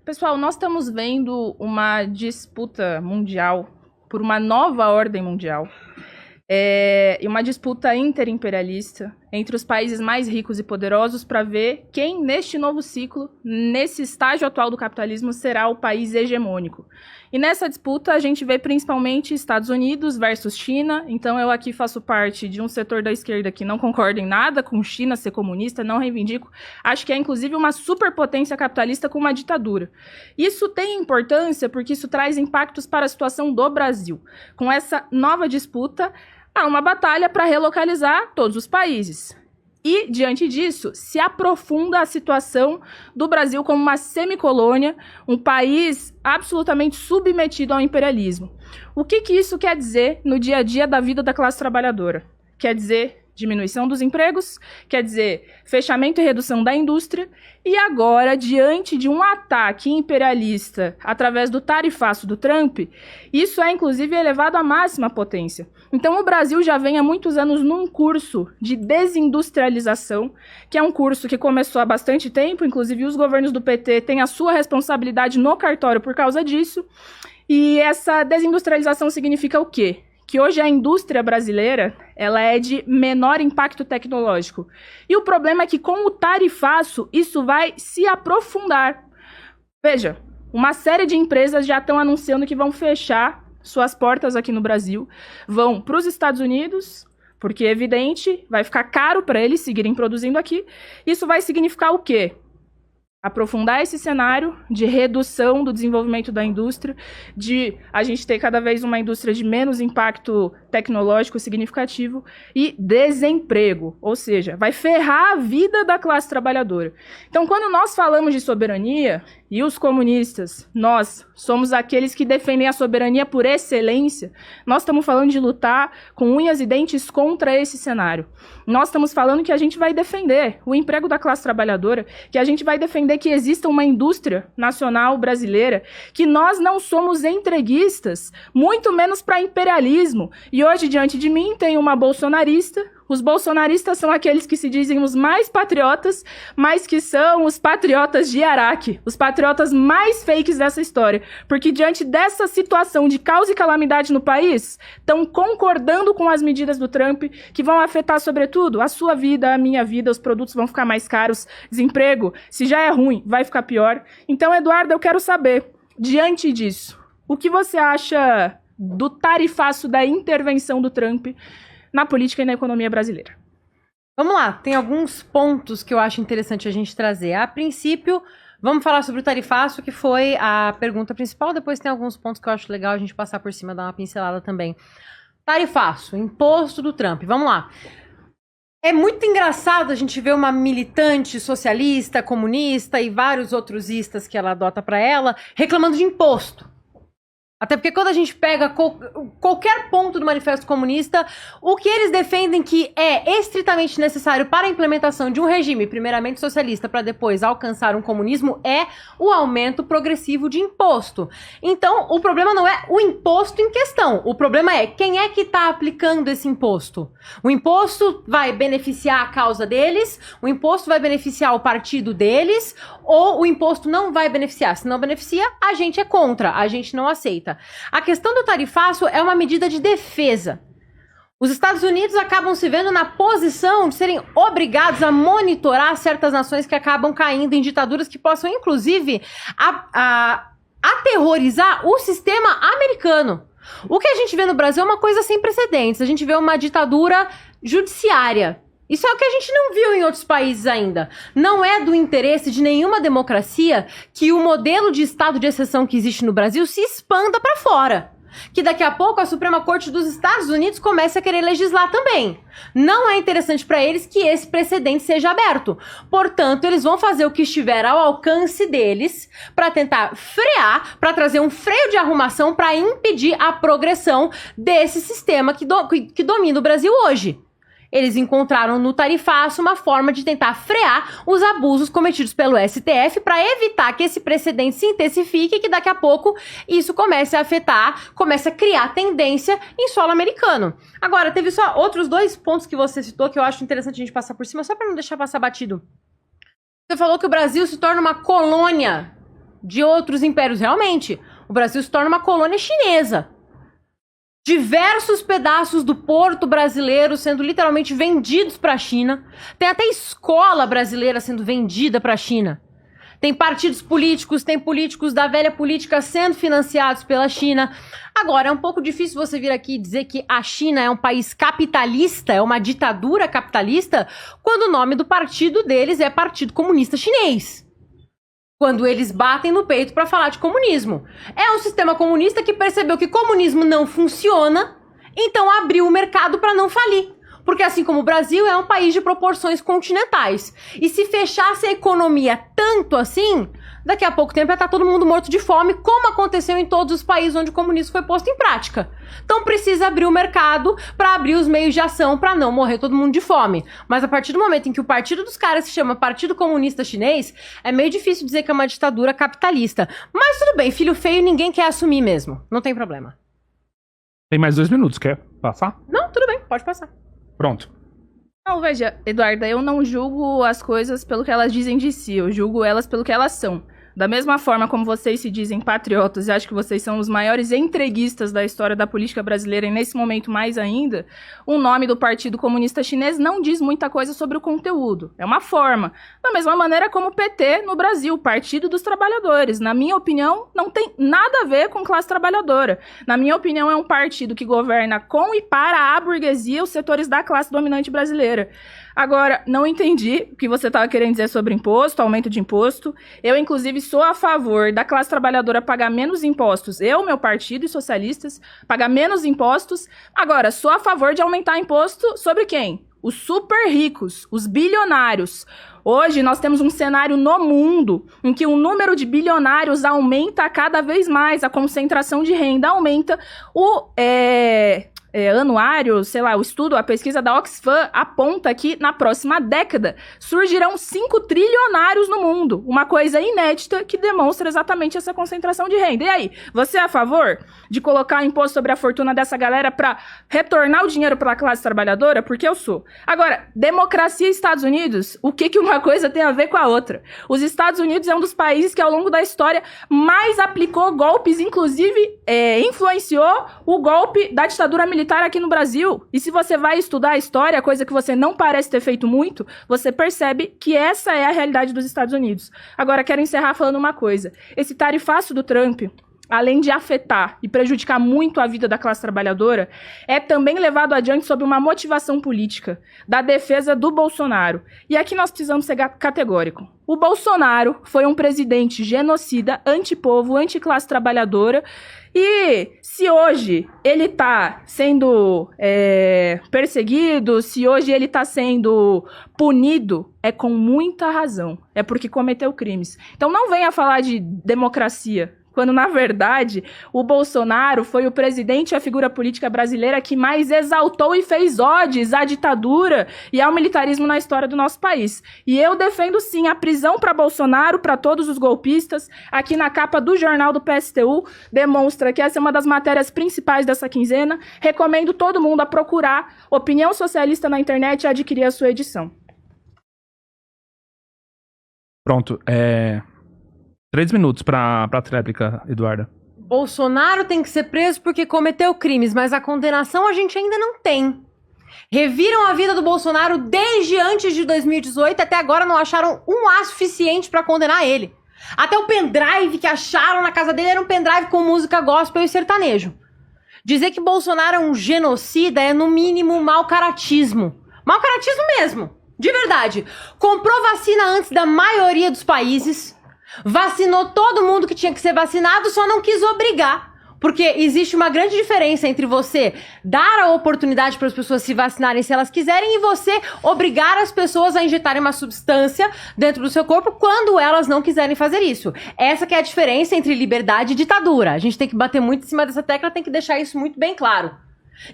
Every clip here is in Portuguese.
Pessoal, nós estamos vendo uma disputa mundial por uma nova ordem mundial. E uma disputa interimperialista entre os países mais ricos e poderosos para ver quem, neste novo ciclo, nesse estágio atual do capitalismo, será o país hegemônico. E nessa disputa a gente vê principalmente Estados Unidos versus China. Então eu aqui faço parte de um setor da esquerda que não concorda em nada com China ser comunista, não reivindico. Acho que é inclusive uma superpotência capitalista com uma ditadura. Isso tem importância porque isso traz impactos para a situação do Brasil. Com essa nova disputa, há uma batalha para relocalizar todos os países. E, diante disso, se aprofunda a situação do Brasil como uma semicolônia, um país absolutamente submetido ao imperialismo. O que isso quer dizer no dia a dia da vida da classe trabalhadora? Quer dizer diminuição dos empregos, quer dizer fechamento e redução da indústria, e agora, diante de um ataque imperialista através do tarifaço do Trump, isso é inclusive elevado à máxima potência. Então o Brasil já vem há muitos anos num curso de desindustrialização, que é um curso que começou há bastante tempo, inclusive os governos do PT têm a sua responsabilidade no cartório por causa disso, e essa desindustrialização significa o quê? Que hoje a indústria brasileira ela é de menor impacto tecnológico. E o problema é que com o tarifaço isso vai se aprofundar. Veja, uma série de empresas já estão anunciando que vão fechar suas portas aqui no Brasil, vão para os Estados Unidos, porque é evidente, vai ficar caro para eles seguirem produzindo aqui. Isso vai significar o quê? Aprofundar esse cenário de redução do desenvolvimento da indústria, de a gente ter cada vez uma indústria de menos impacto tecnológico significativo e desemprego, ou seja, vai ferrar a vida da classe trabalhadora. Então, quando nós falamos de soberania, e os comunistas, nós somos aqueles que defendem a soberania por excelência, nós estamos falando de lutar com unhas e dentes contra esse cenário. Nós estamos falando que a gente vai defender o emprego da classe trabalhadora, que a gente vai defender que exista uma indústria nacional brasileira, que nós não somos entreguistas, muito menos para imperialismo. E hoje, diante de mim, tem uma bolsonarista. Os bolsonaristas são aqueles que se dizem os mais patriotas, mas que são os patriotas de Araque, os patriotas mais fakes dessa história. Porque diante dessa situação de caos e calamidade no país, estão concordando com as medidas do Trump, que vão afetar, sobretudo, a sua vida, a minha vida, os produtos vão ficar mais caros, desemprego, se já é ruim, vai ficar pior. Então, Eduardo, eu quero saber, diante disso, o que você acha do tarifaço da intervenção do Trump na política e na economia brasileira? Vamos lá, tem alguns pontos que eu acho interessante a gente trazer. A princípio, vamos falar sobre o tarifaço, que foi a pergunta principal, depois tem alguns pontos que eu acho legal a gente passar por cima, dar uma pincelada também. Tarifaço, imposto do Trump, vamos lá. É muito engraçado a gente ver uma militante socialista, comunista e vários outros istas que ela adota para ela, reclamando de imposto. Até porque quando a gente pega qualquer ponto do Manifesto Comunista, o que eles defendem que é estritamente necessário para a implementação de um regime, primeiramente socialista, para depois alcançar um comunismo, é o aumento progressivo de imposto. Então, o problema não é o imposto em questão. O problema é quem é que está aplicando esse imposto. O imposto vai beneficiar a causa deles, o imposto vai beneficiar o partido deles, ou o imposto não vai beneficiar. Se não beneficia, a gente é contra, a gente não aceita. A questão do tarifaço é uma medida de defesa. Os Estados Unidos acabam se vendo na posição de serem obrigados a monitorar certas nações que acabam caindo em ditaduras que possam, inclusive, aterrorizar o sistema americano. O que a gente vê no Brasil é uma coisa sem precedentes. A gente vê uma ditadura judiciária. Isso é o que a gente não viu em outros países ainda. Não é do interesse de nenhuma democracia que o modelo de estado de exceção que existe no Brasil se expanda para fora. Que daqui a pouco a Suprema Corte dos Estados Unidos comece a querer legislar também. Não é interessante para eles que esse precedente seja aberto. Portanto, eles vão fazer o que estiver ao alcance deles para tentar frear, para trazer um freio de arrumação para impedir a progressão desse sistema que domina o Brasil hoje. Eles encontraram no tarifaço uma forma de tentar frear os abusos cometidos pelo STF para evitar que esse precedente se intensifique e que daqui a pouco isso comece a afetar, comece a criar tendência em solo americano. Agora, teve só outros dois pontos que você citou que eu acho interessante a gente passar por cima, só para não deixar passar batido. Você falou que o Brasil se torna uma colônia de outros impérios. Realmente, o Brasil se torna uma colônia chinesa. Diversos pedaços do porto brasileiro sendo literalmente vendidos para a China. Tem até escola brasileira sendo vendida para a China. Tem partidos políticos, tem políticos da velha política sendo financiados pela China. Agora, é um pouco difícil você vir aqui e dizer que a China é um país capitalista, é uma ditadura capitalista, quando o nome do partido deles é Partido Comunista Chinês. Quando eles batem no peito para falar de comunismo. É um sistema comunista que percebeu que comunismo não funciona, então abriu o mercado para não falir. Porque assim como o Brasil é um país de proporções continentais. E se fechasse a economia tanto assim, daqui a pouco tempo ia estar todo mundo morto de fome, como aconteceu em todos os países onde o comunismo foi posto em prática. Então precisa abrir o mercado para abrir os meios de ação para não morrer todo mundo de fome. Mas a partir do momento em que o partido dos caras se chama Partido Comunista Chinês, é meio difícil dizer que é uma ditadura capitalista. Mas tudo bem, filho feio ninguém quer assumir mesmo. Não tem problema. Tem mais 2 minutos, quer passar? Não, tudo bem, pode passar. Pronto. Não, veja, Eduarda, eu não julgo as coisas pelo que elas dizem de si, eu julgo elas pelo que elas são. Da mesma forma como vocês se dizem patriotas e acho que vocês são os maiores entreguistas da história da política brasileira e nesse momento mais ainda, o nome do Partido Comunista Chinês não diz muita coisa sobre o conteúdo. É uma forma. Da mesma maneira como o PT no Brasil, Partido dos Trabalhadores. Na minha opinião, não tem nada a ver com classe trabalhadora. Na minha opinião, é um partido que governa com e para a burguesia e os setores da classe dominante brasileira. Agora, não entendi o que você estava querendo dizer sobre imposto, aumento de imposto. Eu, inclusive, sou a favor da classe trabalhadora pagar menos impostos. Eu, meu partido e socialistas, pagar menos impostos. Agora, sou a favor de aumentar imposto sobre quem? Os super ricos, os bilionários. Hoje, nós temos um cenário no mundo em que o número de bilionários aumenta cada vez mais, a concentração de renda aumenta, anuário, sei lá, o estudo, a pesquisa da Oxfam aponta que na próxima década surgirão 5 trilionários no mundo. Uma coisa inédita que demonstra exatamente essa concentração de renda. E aí, você é a favor de colocar imposto sobre a fortuna dessa galera para retornar o dinheiro para a classe trabalhadora? Porque eu sou. Agora, democracia e Estados Unidos, o que uma coisa tem a ver com a outra? Os Estados Unidos é um dos países que ao longo da história mais aplicou golpes, inclusive influenciou o golpe da ditadura militar aqui no Brasil. E se você vai estudar a história, coisa que você não parece ter feito muito, você percebe que essa é a realidade dos Estados Unidos. Agora, quero encerrar falando uma coisa. Esse tarifaço do Trump, além de afetar e prejudicar muito a vida da classe trabalhadora, é também levado adiante sob uma motivação política da defesa do Bolsonaro. E aqui nós precisamos ser categórico. O Bolsonaro foi um presidente genocida, antipovo, anticlasse trabalhadora. E se hoje ele está sendo perseguido, se hoje ele está sendo punido, é com muita razão. É porque cometeu crimes. Então não venha falar de democracia, quando, na verdade, o Bolsonaro foi o presidente e a figura política brasileira que mais exaltou e fez odes à ditadura e ao militarismo na história do nosso país. E eu defendo, sim, a prisão para Bolsonaro, para todos os golpistas. Aqui na capa do jornal do PSTU, demonstra que essa é uma das matérias principais dessa quinzena. Recomendo todo mundo a procurar Opinião Socialista na internet e adquirir a sua edição. Pronto, 3 minutos pra tréplica, Eduarda. Bolsonaro tem que ser preso porque cometeu crimes, mas a condenação a gente ainda não tem. Reviram a vida do Bolsonaro desde antes de 2018, até agora não acharam um A suficiente pra condenar ele. Até o pendrive que acharam na casa dele era um pendrive com música gospel e sertanejo. Dizer que Bolsonaro é um genocida é, no mínimo, mau caratismo. Mau caratismo mesmo, de verdade. Comprou vacina antes da maioria dos países, vacinou todo mundo que tinha que ser vacinado, só não quis obrigar. Porque existe uma grande diferença entre você dar a oportunidade para as pessoas se vacinarem se elas quiserem e você obrigar as pessoas a injetarem uma substância dentro do seu corpo quando elas não quiserem fazer isso. Essa que é a diferença entre liberdade e ditadura. A gente tem que bater muito em cima dessa tecla, tem que deixar isso muito bem claro.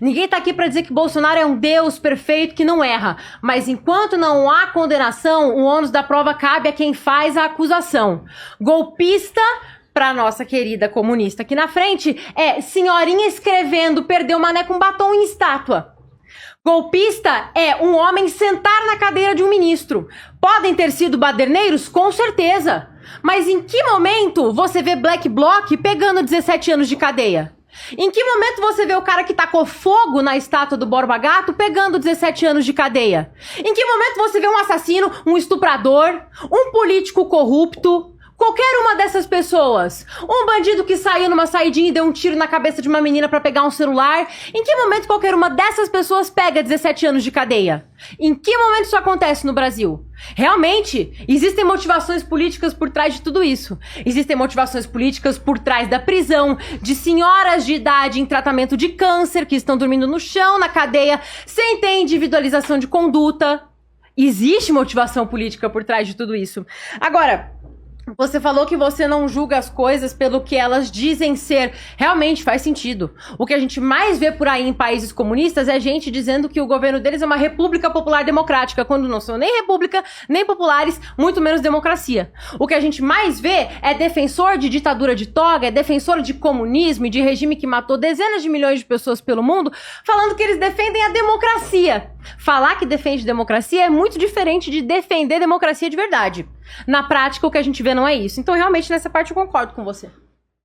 Ninguém tá aqui pra dizer que Bolsonaro é um Deus perfeito que não erra, mas enquanto não há condenação, o ônus da prova cabe a quem faz a acusação. Golpista, pra nossa querida comunista aqui na frente, é senhorinha escrevendo perdeu mané com batom em estátua. Golpista é um homem sentar na cadeira de um ministro. Podem ter sido baderneiros? Com certeza. Mas em que momento você vê Black Bloc pegando 17 anos de cadeia? Em que momento você vê o cara que tacou fogo na estátua do Borba Gato pegando 17 anos de cadeia? Em que momento você vê um assassino, um estuprador, um político corrupto, qualquer uma dessas pessoas, um bandido que saiu numa saidinha e deu um tiro na cabeça de uma menina pra pegar um celular, em que momento qualquer uma dessas pessoas pega 17 anos de cadeia? Em que momento isso acontece no Brasil? Realmente, existem motivações políticas por trás de tudo isso. Existem motivações políticas por trás da prisão de senhoras de idade em tratamento de câncer que estão dormindo no chão, na cadeia, sem ter individualização de conduta. Existe motivação política por trás de tudo isso. Agora, você falou que você não julga as coisas pelo que elas dizem ser. Realmente faz sentido. O que a gente mais vê por aí em países comunistas é gente dizendo que o governo deles é uma república popular democrática, quando não são nem república, nem populares, muito menos democracia. O que a gente mais vê é defensor de ditadura de toga, é defensor de comunismo e de regime que matou dezenas de milhões de pessoas pelo mundo, falando que eles defendem a democracia. Falar que defende democracia é muito diferente de defender democracia de verdade. Na prática, o que a gente vê não é isso. Então, realmente, nessa parte eu concordo com você.